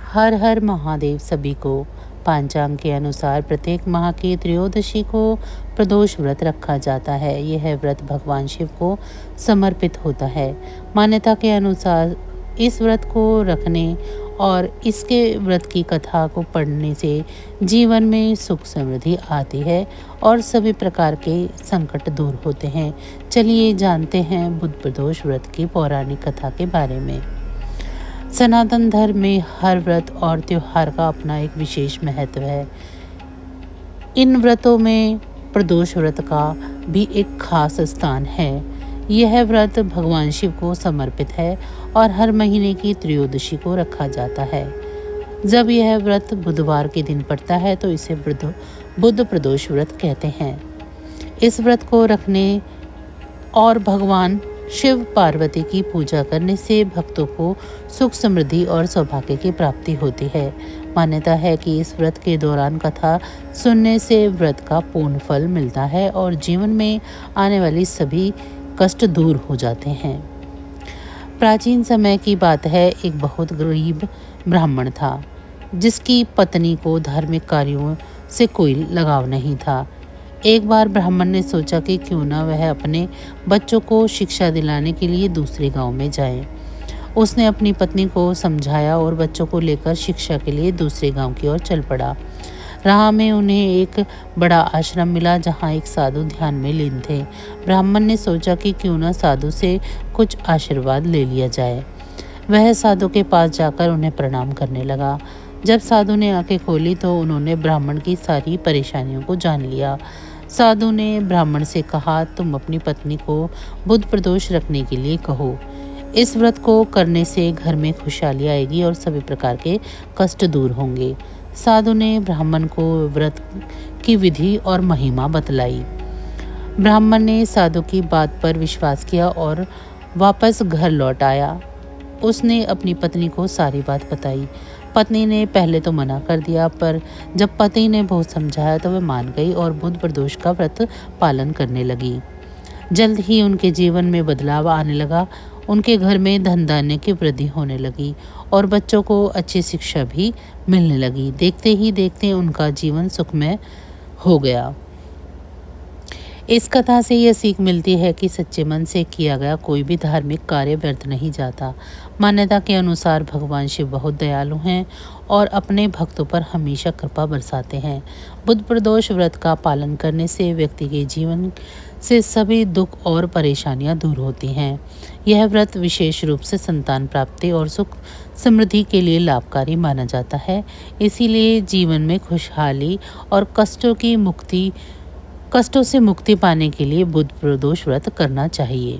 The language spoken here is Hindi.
हर हर महादेव सभी को। पंचांग के अनुसार प्रत्येक माह की त्रयोदशी को प्रदोष व्रत रखा जाता है। यह व्रत भगवान शिव को समर्पित होता है। मान्यता के अनुसार इस व्रत को रखने और इसके व्रत की कथा को पढ़ने से जीवन में सुख समृद्धि आती है और सभी प्रकार के संकट दूर होते हैं। चलिए जानते हैं बुध प्रदोष व्रत की पौराणिक कथा के बारे में। सनातन धर्म में हर व्रत और त्योहार का अपना एक विशेष महत्व है। इन व्रतों में प्रदोष व्रत का भी एक खास स्थान है। यह व्रत भगवान शिव को समर्पित है और हर महीने की त्रयोदशी को रखा जाता है। जब यह व्रत बुधवार के दिन पड़ता है तो इसे बुध प्रदोष व्रत कहते हैं। इस व्रत को रखने और भगवान शिव पार्वती की पूजा करने से भक्तों को सुख समृद्धि और सौभाग्य की प्राप्ति होती है। मान्यता है कि इस व्रत के दौरान कथा सुनने से व्रत का पूर्ण फल मिलता है और जीवन में आने वाली सभी कष्ट दूर हो जाते हैं। प्राचीन समय की बात है, एक बहुत गरीब ब्राह्मण था जिसकी पत्नी को धार्मिक कार्यों से कोई लगाव नहीं था। एक बार ब्राह्मण ने सोचा कि क्यों ना वह अपने बच्चों को शिक्षा दिलाने के लिए दूसरे गांव में जाए। उसने अपनी पत्नी को समझाया और बच्चों को लेकर शिक्षा के लिए दूसरे गांव की ओर चल पड़ा। राह में उन्हें एक बड़ा आश्रम मिला जहां एक साधु ध्यान में लीन थे। ब्राह्मण ने सोचा कि क्यों ना साधु से कुछ आशीर्वाद ले लिया जाए। वह साधु के पास जाकर उन्हें प्रणाम करने लगा। जब साधु ने आंखें खोली तो उन्होंने ब्राह्मण की सारी परेशानियों को जान लिया। साधु ने ब्राह्मण से कहा, तुम अपनी पत्नी को बुध प्रदोष रखने के लिए कहो। इस व्रत को करने से घर में खुशहाली आएगी और सभी प्रकार के कष्ट दूर होंगे। साधु ने ब्राह्मण को व्रत की विधि और महिमा बतलाई। ब्राह्मण ने साधु की बात पर विश्वास किया और वापस घर लौट आया। उसने अपनी पत्नी को सारी बात बताई। पत्नी ने पहले तो मना कर दिया, पर जब पति ने बहुत समझाया तो वह मान गई और बुध प्रदोष का व्रत पालन करने लगी। जल्द ही उनके जीवन में बदलाव आने लगा। उनके घर में धन धान्य की वृद्धि होने लगी और बच्चों को अच्छी शिक्षा भी मिलने लगी। देखते ही देखते उनका जीवन सुखमय हो गया। इस कथा से यह सीख मिलती है कि सच्चे मन से किया गया कोई भी धार्मिक कार्य व्यर्थ नहीं जाता। मान्यता के अनुसार भगवान शिव बहुत दयालु हैं और अपने भक्तों पर हमेशा कृपा बरसाते हैं। बुध प्रदोष व्रत का पालन करने से व्यक्ति के जीवन से सभी दुख और परेशानियां दूर होती हैं। यह व्रत विशेष रूप से संतान प्राप्ति और सुख समृद्धि के लिए लाभकारी माना जाता है। इसीलिए जीवन में खुशहाली और कष्टों से मुक्ति पाने के लिए बुध प्रदोष व्रत करना चाहिए।